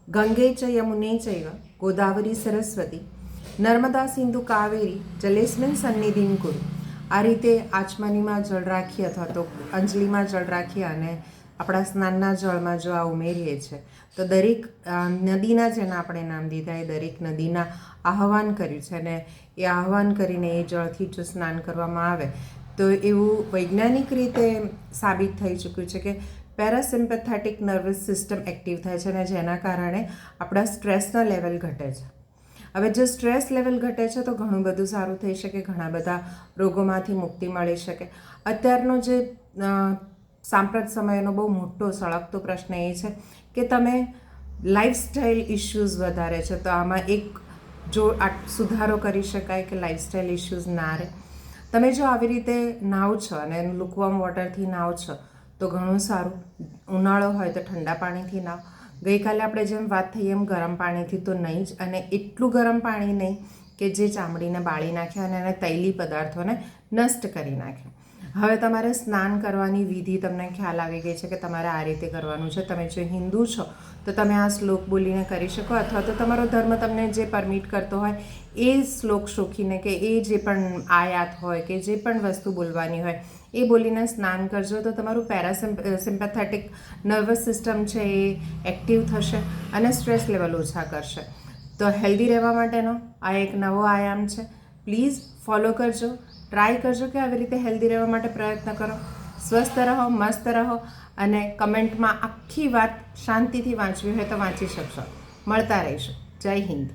ગંગે ચ યમુને ચૈવ ગોદાવરી સરસ્વતી નર્મદા સિંધુ કાવેરી જલેસ્મિન સન્નિધિમ કુરુ. આ રીતે આચમનીમાં જળ રાખી અથવા તો અંજલિમાં જળ રાખી અને આપણા સ્નાનના જળમાં જો આ ઉમેરીએ છીએ તો દરેક નદીના જેના આપણે નામ દીધા એ દરેક નદીના આહવાન કર્યું છે અને એ આહવાન કરીને એ જળથી જો સ્નાન કરવામાં આવે તો એવું વૈજ્ઞાનિક રીતે સાબિત થઈ ચૂક્યું છે કે પેરાસિમ્પેથેટિક નર્વસ સિસ્ટમ એક્ટિવ થાય છે અને જેના કારણે આપણા સ્ટ્રેસના લેવલ ઘટે છે. હવે જો સ્ટ્રેસ લેવલ ઘટે છે તો ઘણું બધું સારું થઈ શકે, ઘણા બધા રોગોમાંથી મુક્તિ મળી શકે. અત્યારનો જે સાંપ્રત સમયનો બહુ મોટો સળગતો પ્રશ્ન એ છે કે તમે લાઈફસ્ટાઈલ ઇશ્યુઝ વધારે છે, તો આમાં એક જો સુધારો કરી શકાય કે લાઈફસ્ટાઈલ ઇશ્યુઝ ના રહે. તમે જો આવી રીતે નાહો છો અને લુકવોર્મ વોટરથી નાહો છો તો ઘણું સારું. ઉનાળો હોય તો ઠંડા પાણીથી નાહો. ગઈકાલે આપણે જેમ વાત થઈ એમ ગરમ પાણીથી તો નહીં જ, અને એટલું ગરમ પાણી નહીં કે જે ચામડીને બાળી નાખે અને એને તૈલી પદાર્થોને નષ્ટ કરી નાખે. હવે તમારે સ્નાન કરવાની વિધિ તમને ખ્યાલ આવી ગઈ છે કે તમારે આ રીતે કરવાનું છે. તમે જો હિન્દુ છો તો તમે આ શ્લોક બોલીને કરી શકો, અથવા તો તમારો ધર્મ તમને જે પરમિટ કરતો હોય એ શ્લોક શોખીને કે એ જે પણ આયાત હોય કે જે પણ વસ્તુ બોલવાની હોય એ બોલીને સ્નાન કરજો તો તમારું સિમ્પેથેટિક નર્વસ સિસ્ટમ છે એ એક્ટિવ થશે અને સ્ટ્રેસ લેવલ ઓછા કરશે. તો હેલ્ધી રહેવા માટેનો આ એક નવો આયામ છે. પ્લીઝ ફોલો કરજો, ટ્રાય કરજો કે આવી રીતે હેલ્ધી રહેવા માટે પ્રયત્ન કરો. સ્વસ્થ રહો, મસ્ત રહો અને કમેન્ટમાં આખી વાત શાંતિથી વાંચવી હોય તો વાંચી શકશો. મળતા રહીશું. જય હિન્દ.